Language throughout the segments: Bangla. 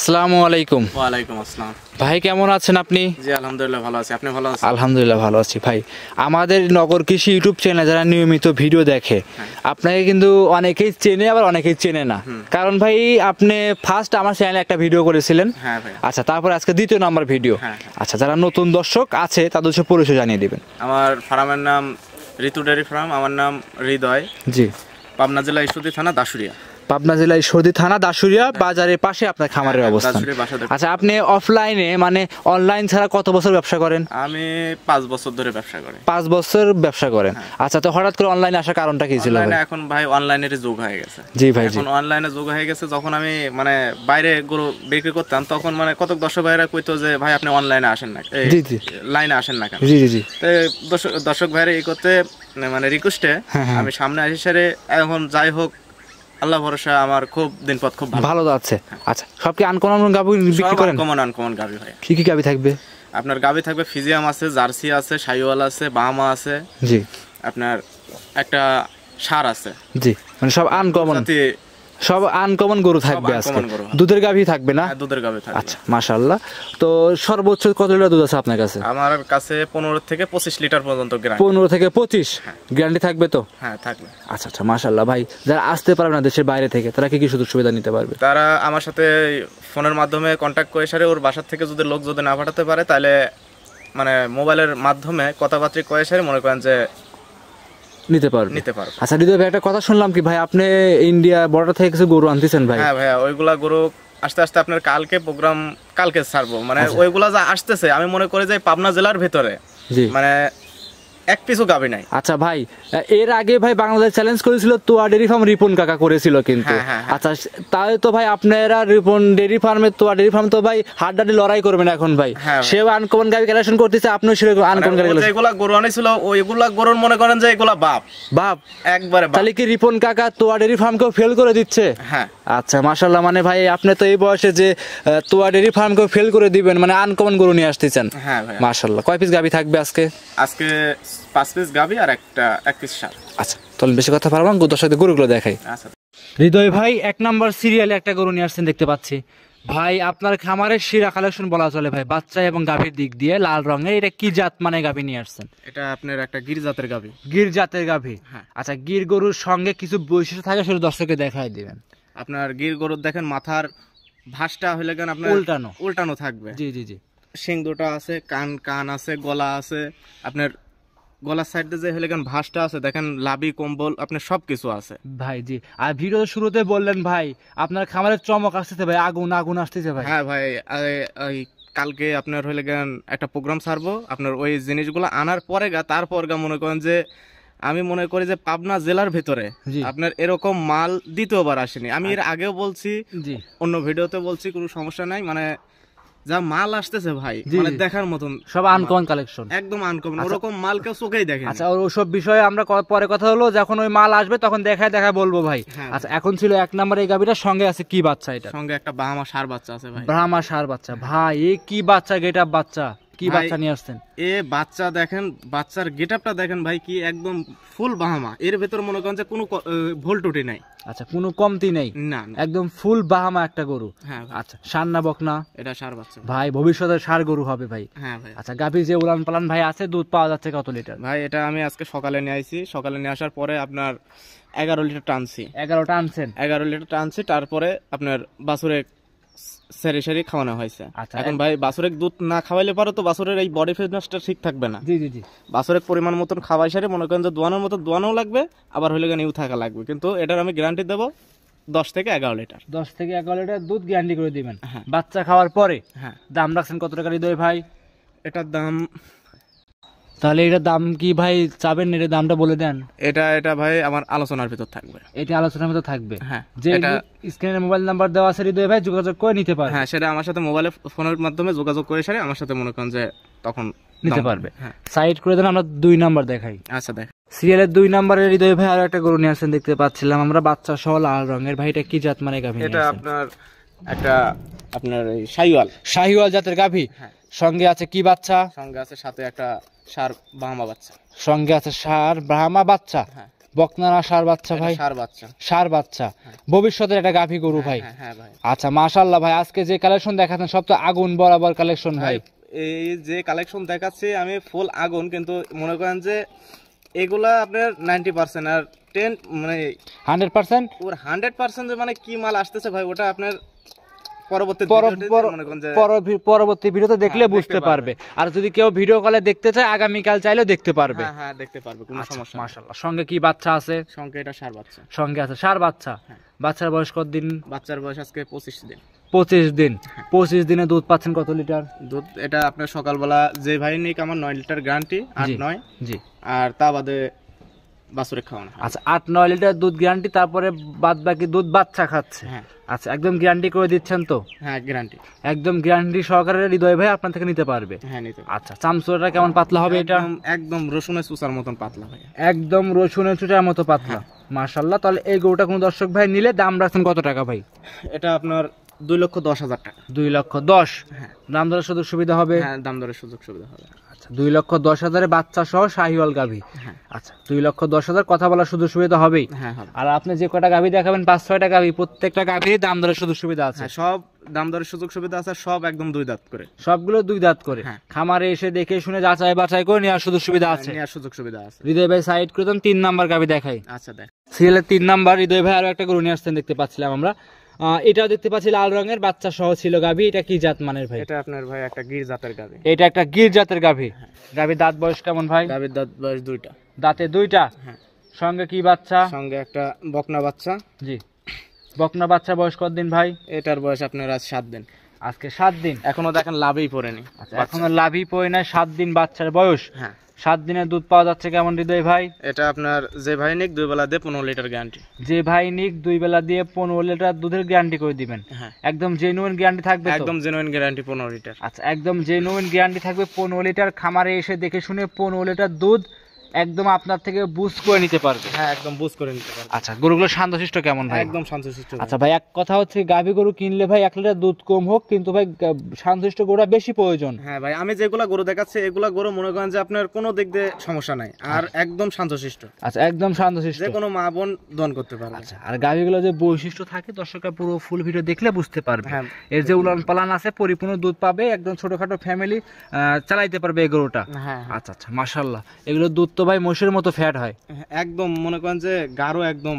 আসসালামু আলাইকুম। ওয়ালাইকুম আসসালাম। ভাই কেমন আছেন আপনি? জি আলহামদুলিল্লাহ ভালো আছি, আপনি ভালো আছেন? আলহামদুলিল্লাহ ভালো আছি ভাই। আমাদের নগর কৃষি ইউটিউব চ্যানেলে যারা নিয়মিত ভিডিও দেখে আপনাকে কিন্তু অনেকেই চেনে আবার অনেকেই চেনে না, কারণ ভাই আপনি ফার্স্ট আমার চ্যানেলে একটা ভিডিও করেছিলেন। হ্যাঁ ভাই। আচ্ছা, তারপর আজকে দ্বিতীয় নাম্বার ভিডিও। আচ্ছা, যারা নতুন দর্শক আছে তাদের সাথে পরিচয় জানিয়ে দিবেন। আমার ফার্মের নাম ঋতু ডেয়ারি ফার্ম, আমার নাম হৃদয়। জি, পাবনা জেলা ঈশ্বরদী থানা দাসুরিয়া। পাবনা জেলার ঈশ্বরদী থানা দাসুরিয়া বাজারের পাশে আপনার খামারের অবস্থান। আচ্ছা, আপনি অফলাইনে মানে অনলাইন ছাড়া কত বছর ব্যবসা করেন? আমি 5 বছর ধরে ব্যবসা করি। 5 বছর ব্যবসা করেন। আচ্ছা, তো হঠাৎ করে অনলাইনে আসার কারণটা কি ছিল? এখন ভাই অনলাইনের যুগ হয়ে গেছে। জি ভাই, এখন অনলাইনে যুগ হয়ে গেছে। যখন আমি মানে বাইরে গরু বিক্রি করতাম তখন মানে কত দর্শক ভাইরা কইতো যে ভাই আপনি অনলাইনে আসেন না, জি জি লাইনে আসেন না কেন? জি জি জি। তো দর্শক ভাইরা এই করতে মানে রিকোয়েস্টে আমি সামনে আসি সারে। এখন যাই হোক আল্লাহ ভরসা, আমার খুব দিনপথ খুব ভালো যাচ্ছে। আচ্ছা, সব কি আনকমন গাভী বিক্রি করেন? আনকমন গাভী ভাই। কি কি গাভী থাকবে? আপনার গাভী থাকবে ফিজিয়াম আছে, জার্সি আছে, শাহিওয়াল আছে, বাহামা আছে। জি। আপনার একটা ষাঁড় আছে। জি, মানে সব আনকমন, সব আনকমন গরু থাকবে আজকে। দুধের গাভী থাকবে না? দুধের গাভী থাকবে। আচ্ছা, মাশাআল্লাহ। তো সর্বোচ্চ কত লিটার দুধ আছে আপনার কাছে? আমার কাছে 15 থেকে 25 লিটার পর্যন্ত গ্যারান্টি। 15 থেকে 25 গ্যারান্টি থাকবে তো? হ্যাঁ থাকবে। আচ্ছা আচ্ছা, মাশাআল্লাহ। ভাই যারা আসতে পারবে না দেশের বাইরে থেকে, তারা কি কি সুযোগ সুবিধা নিতে পারবে? তারা আমার সাথে ফোনের মাধ্যমে কন্ট্যাক্ট করে সারে ওর বাসা থেকে যদি লোক যদি না পাঠাতে পারে তাহলে মানে মোবাইলের মাধ্যমে কথাবার্তা কয়ে সারে মনে করেন যে নিতে পারবে। আচ্ছা হৃদয় ভাই, একটা কথা শুনলাম কি ভাই আপনি ইন্ডিয়া বর্ডার থেকে কিছু গরু আনতেছেন ভাই? হ্যাঁ ভাইয়া, ওইগুলা গরু আস্তে আস্তে আপনার কালকে ছাড়বো। মানে ওইগুলা যা আসতেছে আমি মনে করি যে পাবনা জেলার ভিতরে মানে এক পিছু গাবি নাই। আচ্ছা ভাই, এর আগে ভাই বাংলাদেশ চ্যালেঞ্জ করেছিল তোয়া ডেরি ফার্ম, রিপন কাকা করেছিল কিন্তু। আচ্ছা, তাই তো ভাই আপনারা রিপন ডেরি ফার্মে, তোয়া ডেরি ফার্ম তো ভাই হাড্ডাহাড্ডি লড়াই করবেন এখন ভাই। সেও আনকমন গাবি কালেকশন করতেছে, আপনিও সেরকম আনকমন গাবি কালেকশন। যেগুলা গরু আনিছিল ওইগুলা গরুর মনে করেন যে এগুলা বাপ একবারে। তাহলে কি রিপন কাকা তোয়া ডেরি ফার্মকেও ফেল করে দিচ্ছে? হ্যাঁ। আচ্ছা, মাশাআল্লাহ। মানে ভাই আপনি তো এই বয়সে যে তোয়া ডেরি ফার্মকেও ফেল করে দিবেন, মানে আনকমন গরু নিয়ে আসতেছেন। হ্যাঁ ভাই, মাশাআল্লাহ। কয় পিস গাবি থাকবে আজকে? আজকে 5 পিস গাবি আর এক পিস ষাঁড়। আচ্ছা, তাহলে বেশি কথা পারবো না, দর্শকদের গরুগুলো দেখাই। আচ্ছা। হৃদয় ভাই 1 নাম্বার সিরিয়ালে একটা গরু নিয়ে আসছেন দেখতে পাচ্ছি ভাই। আপনার খামারের সেরা কালেকশন বলা চলে ভাই, বাচ্চা এবং গাভীর দিক দিয়ে লাল রঙের। এটা কি জাত মানে গাভী নিয়ে আসছেন? এটা আপনার একটা গির জাতের গাভী। গির জাতের গাভী। আচ্ছা, গির গরুর সঙ্গে কিছু বৈশিষ্ট্য থাকে সেটা দর্শককে দেখাই দিবেন। আপনার গির গরুর দেখেন মাথার ভাঁজটা হইলে কেন আপনার উল্টানো থাকবে। জি জি জি। শিং দুটো আছে, কান আছে, গলা আছে। আপনার গলার সাইডে যে হলে কেন ভাঁজটা আছে দেখেন, লাভি কম্বল আপনার সবকিছু আছে ভাই। জি, আর ভিডিওর শুরুতে বললেন ভাই আপনার খামারের চমক আসতেছে ভাই, আগুন আসতেছে ভাই। হ্যাঁ ভাই, কালকে আপনার হইলে কেন একটা প্রোগ্রাম ছাড়বো, আপনার ওই জিনিসগুলো আনার পরে তারপর মনে করেন যে আমি মনে করি যে পাবনা জেলার ভিতরে আপনার এরকম মাল দ্বিতীয়বার আসেনি। আমি এর আগেও বলছি, অন্য ভিডিওতে বলছি, কোনো সমস্যা নাই। মানে যা মাল আসতেছে ভাই মানে দেখার মতন, সব আনকমন কালেকশন, একদম আনকমন। ওরকম মাল কেউ চোখেই দেখে। আচ্ছা, ওসব বিষয়ে আমরা পরে কথা হলো, যখন ওই মাল আসবে তখন দেখায় বলবো ভাই। আচ্ছা, এখন ছিল 1 নাম্বার এই গাভীটার সঙ্গে আছে কি বাচ্চা? এটা সঙ্গে একটা বাহামা ষাঁড় বাচ্চা আছে ভাই। বাহামা ষাঁড় বাচ্চা ভাই, এই কি বাচ্চা গেটআপ বাচ্চা, কি বাচ্চা নিয়ে আসছেন? বাচ্চা দেখেন, বাচ্চার গেটআপটা দেখেন ভাই, কি একদম ফুল বাহামা। এর ভেতর মনে করেন যে কোনো ভুল টুটি নাই। আচ্ছা, কোনো কমতি নেই না, একদম ফুল বাহামা একটা গরু। হ্যাঁ। আচ্ছা, ষাঁড় না বকনা? এটা ষাঁড় বাচ্চা ভাই, ভবিষ্যতে ষাঁড় গরু হবে ভাই। হ্যাঁ ভাই। আচ্ছা, গাভীর যে উলান পালান ভাই আছে, দুধ পাওয়া যাচ্ছে কত লিটার ভাই? এটা আমি আজকে সকালে নিয়ে আইছি। সকালে নিয়ে আসার পরে আপনার 11 লিটার টানছি। 11টা আনছেন? 11 লিটার টানছি। তারপরে আপনার বাছুরে সেরি খাওয়ানো হয়েছে। এখন ভাই বাছুরের দুধ না খাওয়াইলে পারো তো বাছুরের এই বডি ফিটনেসটা ঠিক থাকবে না। জি জি জি। বাছুরের পরিমাণ মতন খাওয়াই সারে মনে করেন যে দোয়ানোর মতো দোয়ানো লাগবে, আবার হইলে নিউ থাকা লাগবে। কিন্তু এটার আমি গ্যারান্টি দেবো 10 থেকে 11 লিটার। 10 থেকে 11 লিটার দুধ গ্যারান্টি করে দিবেন বাচ্চা খাওয়ার পরে। হ্যাঁ। দাম রাখছেন কত টাকা হৃদয় ভাই? এটার দাম, তাহলে এটার দাম কি ভাই চাবেন? এটার দামটা বলে দেন। এটা ভাই আমার আলোচনার ভিতর থাকবে। এটা আলোচনার ভিতর থাকবে। হ্যাঁ। যে স্ক্রিনে মোবাইল নাম্বার দেওয়া আছে হৃদয় ভাই, যোগাযোগ করে নিতে পারবে। হ্যাঁ, সেটা আমার সাথে মোবাইলে ফোনের মাধ্যমে যোগাযোগ করে সারে আমার সাথে মনে করেন যে তখন নিতে পারবে। সাইড করে দেন, আমরা 2 নাম্বার দেখাই। আচ্ছা, দেখ সিরিয়ালের 2 নাম্বারের হৃদয় ভাই আর একটা গরু নিয়ে আসছেন দেখতে পাচ্ছিলাম আমরা, বাচ্চা সহ লাল রঙের। ভাই এটা কি জাত মানে গাভী? এটা আপনার শাহিওয়াল জাতের গাভী। সঙ্গে আছে কি বাচ্চা? সঙ্গে আছে সাথে একটা ষাঁড় বাহামা বাচ্চা। সঙ্গে আছে ষাঁড় ব্রাহ্মা বাচ্চা। বকনা না ষাঁড় বাচ্চা ভাই? ষাঁড় বাচ্চা, ভবিষ্যতের একটা গাভী গরু ভাই। আচ্ছা মাশাআল্লাহ ভাই, আজকে যে কালেকশন দেখাচ্ছেন সব তো আগুন বরাবর কালেকশন ভাই। এই যে কালেকশন দেখাচ্ছি আমি ফুল আগুন, কিন্তু মনে করেন যে এগুলা আপনার 90% আর 10 মানে 100% ওর 100% মানে কি মাল আসতেছে ভাই, ওটা আপনার পরবর্তী ভিডিওতে দেখলে বুঝতে পারবে। আর যদি কেউ ভিডিও কলে দেখতে চায় আগামীকাল চাইলেও দেখতে পারবে। হ্যাঁ দেখতে পারবে, কোনো সমস্যা। মাশাআল্লাহ, সঙ্গে কি বাচ্চা আছে? সঙ্গে এটা ষাঁড় বাচ্চা সঙ্গে আছে ষাঁড় বাচ্চা। বাচ্চার বয়স কত দিন? বাচ্চার বয়স আজকে 25 দিন। 25 দিন। 25 দিনে দুধ পাচ্ছেন কত লিটার? দুধ এটা আপনার সকালবেলা যে ভাই নিক আমার 9 লিটার গ্যারান্টি, 8-9 জি। আর তা বাদে বাছুরে খাওয়ানো। আচ্ছা 8-9 লিটার দুধ গ্যারান্টি, তারপরে বাদ বাকি দুধ বাচ্চা খাচ্ছে। আচ্ছা একদম গ্যারান্টি করে দিচ্ছেন তো? হ্যাঁ গ্যারান্টি, একদম গ্যারান্টি সহকারে হৃদয় ভাই আপনার থেকে নিতে পারবে। হ্যাঁ নিতে। আচ্ছা চামচুটা কেমন পাতলা হবে এটা? একদম রসুনের চুচার মতন পাতলা ভাই, একদম রসুনের চুচার মতো পাতলা। মাশাআল্লাহ। তাহলে এই গরুটা কোন দর্শক ভাই নিলে দাম রাখছেন কত টাকা ভাই? এটা আপনার 2,10,000 টাকা। 2,10,000। হ্যাঁ দাম দরের সুযোগ সুবিধা হবে? হ্যাঁ দাম দরের সুযোগ সুবিধা হবে। আচ্ছা 2,10,000 বাচ্চা সহ শাহিওয়াল গাভী। আচ্ছা 2,10,000 কথা বলার সুযোগ সুবিধা হবেই। আর আপনি যে কটা গাভী দেখাবেন 5-6টা গাভী, প্রত্যেকটা গাভীর দাম দরের সুযোগ সুবিধা আছে? সব দাম দরের সুযোগ সুবিধা আছে, সব একদম 2 দাঁত করে, সবগুলো 2 দাঁত করে। খামারে এসে দেখে শুনে যাচাই বাছাই করে নেওয়ার সুযোগ সুবিধা আছে। হৃদয় ভাই সাইড করে দেন, 3 নাম্বার গাভী দেখাই। আচ্ছা দেখ, সিরিয়ালের 3 নাম্বার হৃদয় ভাই আরো একটা গরু নিয়ে আসছেন দেখতে পাচ্ছিলাম আমরা। এটাও দেখতে পাচ্ছি লাল রঙের, বাচ্চা সহ ছিল গাভী। এটা কি জাত মানের ভাই? এটা আপনার ভাই একটা গির জাতের গাভী। এটা একটা গির জাতের গাভী। গাভীর দাঁত বয়স কেমন ভাই? গাভীর দাঁত বয়স 2টা। দাঁতে 2টা। সঙ্গে কি বাচ্চা? সঙ্গে একটা বকনা বাচ্চা। জি। বকনা বাচ্চা বয়স কত দিন ভাই? এটার বয়স আপনার আজ 7 দিন। আজকে 7 দিন। এখনো দেখেন লাভই পড়েনি। এখনো লাভই পড়ে নাই, 7 দিন বাচ্চার বয়স। 7 দিনের দুধ পাওয়া যাচ্ছে কেমন হৃদয় ভাই? এটা আপনার যে ভাই নিক 2 বেলা দিয়ে 15 লিটার গ্যারান্টি। যে ভাই নিক 2 বেলা দিয়ে 15 লিটার দুধের গ্যারান্টি করে দিবেন। একদম জেনুইন গ্যারান্টি থাকবে? একদম জেনুইন গ্যারান্টি 15 লিটার। আচ্ছা একদম জেনুইন গ্যারান্টি থাকবে 15 লিটার। খামারে এসে দেখে শুনে 15 লিটার দুধ একদম আপনার থেকে বুঝ করে নিতে পারবে। হ্যাঁ একদম বুঝ করে নিতে পারবে। আচ্ছা গরুগুলো শান্তশিষ্ট কেমন ভাই? একদম শান্তশিষ্ট। আচ্ছা ভাই এক কথা হচ্ছে গাভী গরু কিনলে ভাই 1 লিটার দুধ কম হোক, কিন্তু ভাই শান্তশিষ্ট গরুটা বেশি প্রয়োজন। হ্যাঁ ভাই আমি যেগুলা গরু দেখাচ্ছি এগুলা গরু মনে করেন যে আপনার কোনো দিক দিয়ে সমস্যা নাই, আর একদম শান্তশিষ্ট। আচ্ছা একদম শান্তশিষ্ট, যে কোনো মা বোন দহন করতে পারবে। আচ্ছা আর গাভীগুলো যে বৈশিষ্ট্য থাকে দর্শকরা পুরো ফুল ভিডিও দেখলে বুঝতে পারবে। এর যে উলান পালান আছে পরিপূর্ণ দুধ পাবে, একদম ছোটখাটো ফ্যামিলি চালাইতে পারবে এই গরুটা। আচ্ছা আচ্ছা মাশাআল্লাহ। এগুলো দুধ তো ভাই মহিষের মতো ফ্যাট হয়, একদম মনে করেন যে গাঢ় একদম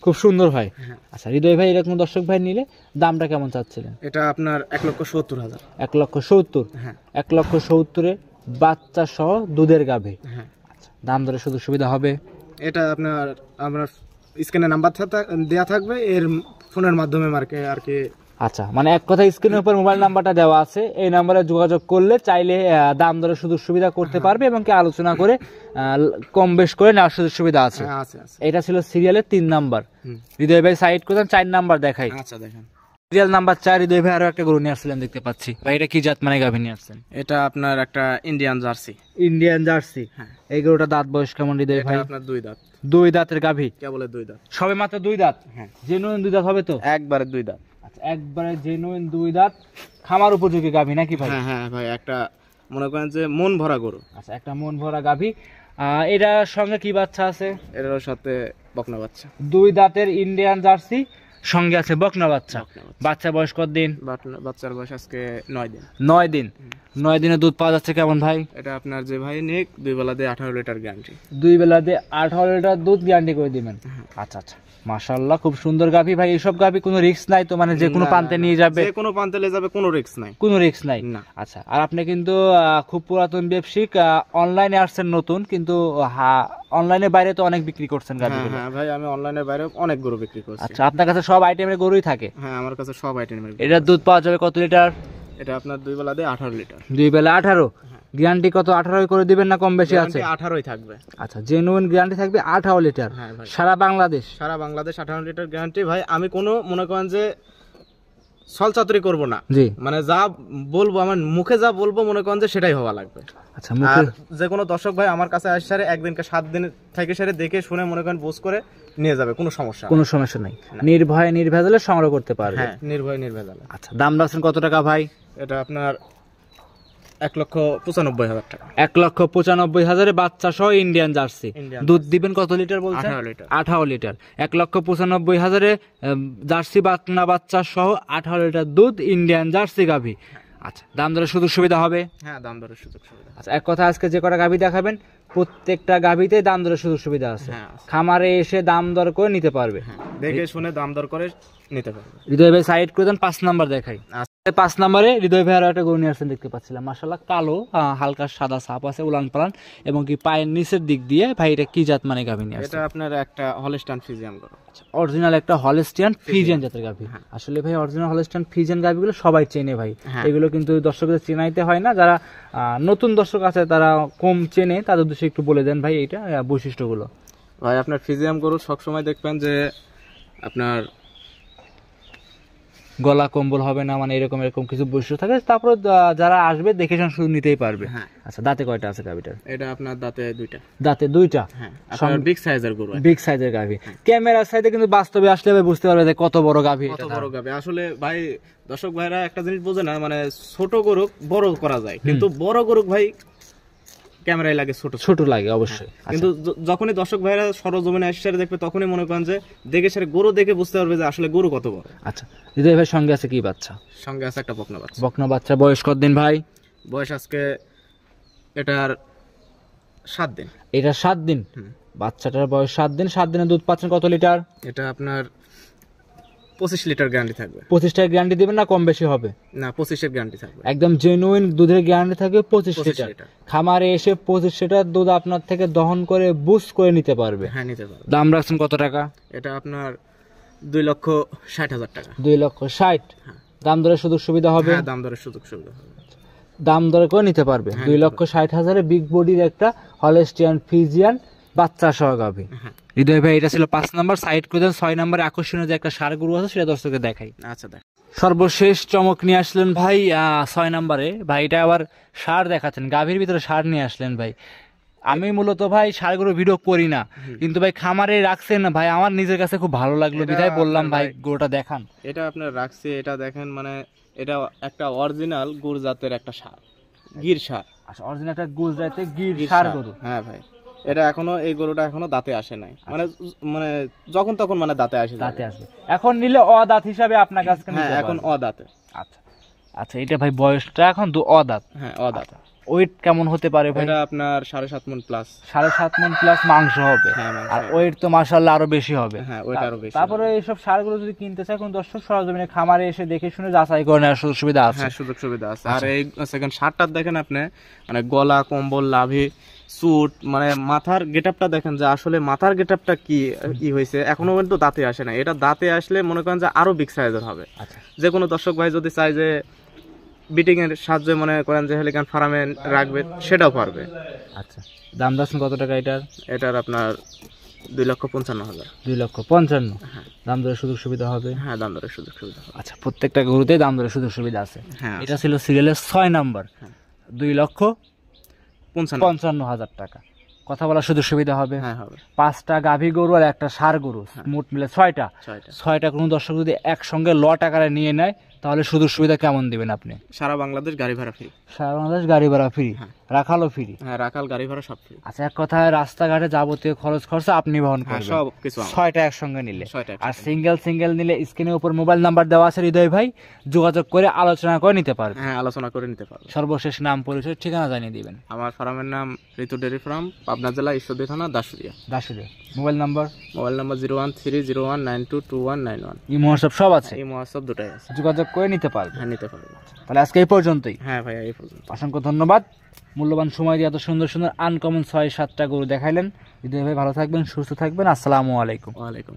খুব সুন্দর হয়। আচ্ছা হৃদয় ভাই এরকম দর্শক ভাই নিলে দামটা কেমন চাচ্ছিলেন? এটা আপনার 1,70,000। 1,70,000। 1,70,000 বাচ্চা সহ দুধের গাভী। আচ্ছা দাম দরে সুযোগ সুবিধা হবে? এটা আপনার স্ক্রিনে নাম্বার দেওয়া থাকবে, এর ফোনের মাধ্যমে আর কি। আচ্ছা মানে এক কথা স্ক্রিনের উপর মোবাইল নাম্বারটা দেওয়া আছে, এই নাম্বারে যোগাযোগ করলে চাইলে দাম দরে সুযোগ সুবিধা করতে পারবে এবং কি আলোচনা করে কম বেশ করে নেওয়ার সুযোগ সুবিধা আছে। এটা ছিল সিরিয়ালের 3 নাম্বার। হৃদয় ভাই সাইড করে 4 নাম্বার দেখাই। আচ্ছা দেখেন সিরিয়াল নাম্বার 4 হৃদয় ভাই আরো একটা গরু নিয়ে আসছিলেন দেখতে পাচ্ছি ভাই। এটা কি জাত মানে গাভী নিয়ে আসছেন? এটা আপনার একটা ইন্ডিয়ান জার্সি। Indian jersey. এই গরুটা দাঁত বয়স কেমন হৃদয় ভাই? আপনার 2 দাঁত। 2 দাঁতের গাভী? কে বলে 2 দাঁত? সবে মাত্র 2 দাঁত। জেনুইন 2 দাঁত হবে তো? একবারে 2 দাঁত। আচ্ছা একবারে জেনুইন 2 দাঁত, খামার উপযোগী গাভী নাকি ভাই? হ্যাঁ ভাই একটা মনে করেন যে মন ভরা গরু। আচ্ছা একটা মন ভরা গাভী। এটার সঙ্গে কি বাচ্চা আছে? এটার সাথে বকনা বাচ্চা। 2 দাঁতের ইন্ডিয়ান জার্সি, সঙ্গে আছে বকনা বাচ্চা। বাচ্চা বয়স কত দিন? বাচ্চার বয়স আজকে 9 দিন। 9 দিন। 9 দিনে দুধ পাওয়া যাচ্ছে কেমন ভাই? এটা আপনার যে ভাই নিক 2 বেলা দিয়ে 18 লিটার গ্যারান্টি। 2 বেলা দিয়ে 18 লিটার দুধ গ্যারান্টি করে দিবেন। আচ্ছা আচ্ছা মাশাআল্লাহ খুব সুন্দর গাভী ভাই। এইসব গাভী কোনো রিস্ক নাই তো, মানে যে কোনো প্রান্তে নিয়ে যাবে? যে কোনো প্রান্তে নিয়ে যাবে, কোনো রিস্ক নাই। কোনো রিস্ক নাই। আচ্ছা আর আপনি কিন্তু খুব পুরাতন ব্যবসায়িক, অনলাইনে আসছেন নতুন, কিন্তু অনলাইনের বাইরে তো অনেক বিক্রি করছেন গাভী। হ্যাঁ ভাই আমি অনলাইনের বাইরে অনেক গরু বিক্রি করছি। আচ্ছা আপনার কাছে সব আইটেমের গরুই থাকে? হ্যাঁ আমার কাছে সব আইটেমের। এটার দুধ পাওয়া যাবে কত লিটার? এটা আপনার 2 বেলা দিয়ে 18 লিটার। 2 বেলা 18। গ্যারান্টি কত 18 করে দিবেন না কম বেশি আছে? 18ই থাকবে। আচ্ছা জেনুইন গ্যারান্টি থাকবে 18 লিটার। সারা বাংলাদেশ? সারা বাংলাদেশ 18 লিটার গ্যারান্টি ভাই। আমি কোনো মনে করেন যে ছলচাতুরি করব না। মানে যা বলবো আমার মুখে যা বলবো মনে করেন যে সেটাই হওয়া লাগবে। আচ্ছা মুখে যে কোনো দর্শক ভাই আমার কাছে আসলে একদিনকে 7 দিন থেকে সেরে দেখে শুনে মনে করেন বুঝ করে নিয়ে যাবে, কোনো সমস্যা নাই। নির্ভয়ে নির্ভেজালে সংগ্রহ করতে পারবে। হ্যাঁ নির্ভয়ে নির্ভেজালে। আচ্ছা দাম রাখছেন কত টাকা ভাই? এটা আপনার 1,95,000 টাকা। 1,95,000 বাচ্চা সহ ইন্ডিয়ান জার্সি। দুধ দিবেন কত লিটার বলছেন? 18 লিটার। 18 লিটার। 1,95,000 জার্সি বাকনা বাচ্চা সহ 18 লিটার দুধ ইন্ডিয়ান জার্সি গাভী। আচ্ছা, দাম দরের সুযোগ সুবিধা হবে? হ্যাঁ, দাম দরের সুযোগ সুবিধা। আচ্ছা, এক কথা আজকে যে কটা গাভী দেখাবেন প্রত্যেকটা গাভীতে দাম দরের সুযোগ সুবিধা আছে। খামারে এসে দাম দর করে নিতে পারবে, দেখে শুনে দাম দর করে নিতে পারবে। হৃদয় ভাই সাইড করে দেন, 5 নাম্বার দেখাই। 5 নম্বরে হৃদয় ভাই আরো একটা গরু নিয়ে আসছেন দেখতে পাচ্ছিলাম, মাশাআল্লাহ কালো, হালকা সাদা ছাপ আছে, উলান পালান এবং কি পায়ের নিচের দিক দিয়ে। ভাই এটা কি জাত মানে গাভী নিয়ে আসছেন? এটা আপনার একটা হলস্টাইন ফ্রিজিয়ান গরু। অরিজিনাল একটা হলস্টিয়ান ফ্রিজিয়ান জাতের গাভী। আসলে ভাই অরিজিনাল হলস্টিয়ান ফ্রিজিয়ান গাভীগুলো সবাই চেনে ভাই, এগুলো কিন্তু দর্শকদের চেনাইতে হয় না, যারা নতুন দর্শক আছে তারা কম চেনে, তাদের উদ্দেশ্যে একটু বলে দেন ভাই এটা বৈশিষ্ট্যগুলো। ভাই আপনার ফ্রিজিয়ান গরু সবসময় দেখবেন যে আপনার গলা কম্বল হবে না, মানে এরকম এরকম কিছু বৈশিষ্ট্য থাকে। তারপর যারা আসবে দেখে শুনে নিতেই পারবে। আচ্ছা, দাঁতে কয়টা আছে গাভীটার? এটা আপনার দাঁতে দুইটা। দাঁতে দুইটা? হ্যাঁ, আপনার বিগ সাইজের গরু। বিগ সাইজের গাভী। ক্যামেরার সাইডে কিন্তু বাস্তবে আসলে ভাই বুঝতে পারবে যে কত বড় গাভী। কত বড় গাভী আসলে ভাই, দর্শক ভাইরা একটা জিনিস বোঝে না, মানে ছোট গরু বড় করা যায়, কিন্তু বড় গরু ভাই ক্যামেরায় লাগে ছোট ছোট লাগে অবশ্যই। কিন্তু যখনই দর্শক ভাইরা সরজমিনে এসে দেখবে তখনই মনে করেন যে দেখে সেটা গরু দেখে বুঝতে পারবে যে আসলে গরু কত বড়। আচ্ছা, হৃদয় ভাই সঙ্গে আছে কি বাচ্চা? সঙ্গে আছে একটা বকনা বাচ্চা। বকনা বাচ্চা বয়স কত দিন ভাই? বয়স আজকে এটার 7 দিন। এটা 7 দিন? বাচ্চাটার বয়স 7 দিন। 7 দিনে দুধ পাচ্ছেন কত লিটার? এটা আপনার 25 লিটার গ্যারান্টি থাকবে। 25টার গ্যারান্টি দিবেন না কম বেশি হবে? না, 25 এর গ্যারান্টি থাকবে। একদম জেনুইন দুধের গ্যারান্টি থাকবে 25 লিটার। খামারে এসে 25 লিটার দুধ আপনার থেকে দহন করে বুস করে নিতে পারবে। হ্যাঁ, নিতে পারবে। দাম রাখছেন কত টাকা? এটা আপনার 2,60,000 টাকা। 2,60,000। দাম দরের সুযোগ সুবিধা হবে? হ্যাঁ, দাম দরের সুযোগ সুবিধা হবে। দাম দরে করে নিতে পারবে। 2,60,000 বিগ বডির একটা হলস্টিয়ান ফ্রিজিয়ান বাচ্চা সহ গাভী। হৃদয় ভাই এটা ছিল 5 নাম্বার। সাইড করে দেন। 6 নম্বরে আকর্ষণীয় যে একটা ষাঁড় গরু আছে সেটা দর্শককে দেখাই। আচ্ছা, দেখ। সর্বশেষ চমক নিয়ে আসলেন ভাই 6 নম্বরে। ভাই এটা আবার ষাঁড় দেখাচ্ছেন, গাভীর ভিতরে ষাঁড় নিয়ে আসলেন ভাই। আমি মূলত ভাই ষাঁড় গরু ভিডিও করি না, কিন্তু ভাই খামারে রাখছেন না ভাই, আমার নিজের কাছে খুব ভালো লাগলো, বিধায় বললাম ভাই গরুটা দেখান। এটা আপনার রাখছি, এটা দেখেন, মানে এটা একটা অরিজিনাল গুড় জাতের একটা ষাঁড়, গির ষাঁড়। আচ্ছা, অরিজিনাল একটা গুজরাটের গির ষাঁড় গরু। হ্যাঁ ভাই, এটা এখনো, এই গরুটা এখনো দাঁতে আসে নাই, মানে মানে যখন তখন মানে দাঁতে আসে, দাঁতে আসবে। এখন নিলে অদাঁত হিসাবে আপনার কাছে? হ্যাঁ, এখন অদাঁতে। আচ্ছা আচ্ছা, এটা ভাই বয়সটা এখন অদাঁত? হ্যাঁ, অদাঁত। ওয়েট কেমন হতে পারে ভাই? এটা আপনার 7.5 মণ প্লাস। 7.5 মণ প্লাস মাংস হবে। আর ওয়েট তো মাশাআল্লাহ আরো বেশি হবে। হ্যাঁ, ওয়েট আরো বেশি। তারপরে এইসব ষাঁড়গুলো যদি কিনতে চায় কোন দর্শক সরজমিনে খামারে এসে দেখে শুনে যাচাই করে নেওয়ার সুযোগ সুবিধা আছে? হ্যাঁ, সুযোগ সুবিধা আছে। আর এই সেকেন্ড ষাঁড়টা দেখেন আপনি, মানে গলা কম্বল, লাভি, চুট, মানে মাথার গেটআপটা দেখেন যে আসলে মাথার গেটআপটা কি হয়েছে, এখনো কিন্তু দাঁতে আসে না। এটা দাঁতে আসলে মনে করেন যে আরো বিগ সাইজের হবে। যে কোনো দর্শক ভাই যদি চায় যে বিটিং এর সাহায্যে মনে করেন যে হেলিকান ফার্মে রাখবে, সেটাও পারবে। আচ্ছা, দাম দাচ্ছেন কত টাকা এটার? এটার আপনার 2,55,000। 2,55,000। দাম দরের সুযোগ সুবিধা হবে? হ্যাঁ, দাম দরের সুযোগ সুবিধা হবে। আচ্ছা, প্রত্যেকটা গরুতে দাম দরের সুযোগ সুবিধা আছে। হ্যাঁ, এটা ছিল সিরিয়ালের 6 নাম্বার। 2,55,000 টাকা। কথা বলার সুযোগ সুবিধা হবে? হ্যাঁ, হবে। 5টা গাভী গরু আর একটা ষাঁড় গরু, মোট মিলে 6টা। কোনো দর্শক যদি একসঙ্গে লট আকারে নিয়ে নেয় তাহলে সুযোগ সুবিধা কেমন দিবেন আপনি? সারা বাংলাদেশ গাড়ি ভাড়া ফ্রি। সারা বাংলাদেশ গাড়ি ভাড়া ফ্রি, রাখালও ফ্রি? হ্যাঁ, রাখাল গাড়ি ভাড়া সব ফ্রি। আচ্ছা, এক কথায় রাস্তাঘাটে যাবতীয় খরচ খরচা আপনি বহন করবেন সব কিছু। 6টা একসঙ্গে নিলে। আর সিঙ্গেল নিলে স্ক্রিনের উপর মোবাইল নাম্বার দেওয়া আছে, হৃদয় ভাই যোগাযোগ করে আলোচনা করে নিতে পারবে। হ্যাঁ, আলোচনা করে নিতে পারবে। সর্বশেষ নাম, পরিচয়, ঠিকানা জানিয়ে দিবেন। আমার ফার্মের নাম ঋতু ডেয়ারি ফার্ম, পাবনা জেলা, ঈশ্বরদী থানা, Dashuria. Mobile number 01301922191। Imo WhatsApp সব আছে? ইমো হোয়াটসঅ্যাপ দুটাই আছে, যোগাযোগ করে নিতে পারবে। হ্যাঁ, নিতে পারবে। তাহলে আজকে এই পর্যন্তই। হ্যাঁ ভাই, এই পর্যন্ত। অসংখ্য ধন্যবাদ, মূল্যবান সময় দিয়ে এত সুন্দর সুন্দর আনকমন 6-7টা গরু দেখাইলেন। হৃদয় ভাই ভালো থাকবেন, সুস্থ থাকবেন। আসসালামু আলাইকুম। ওয়ালাইকুম।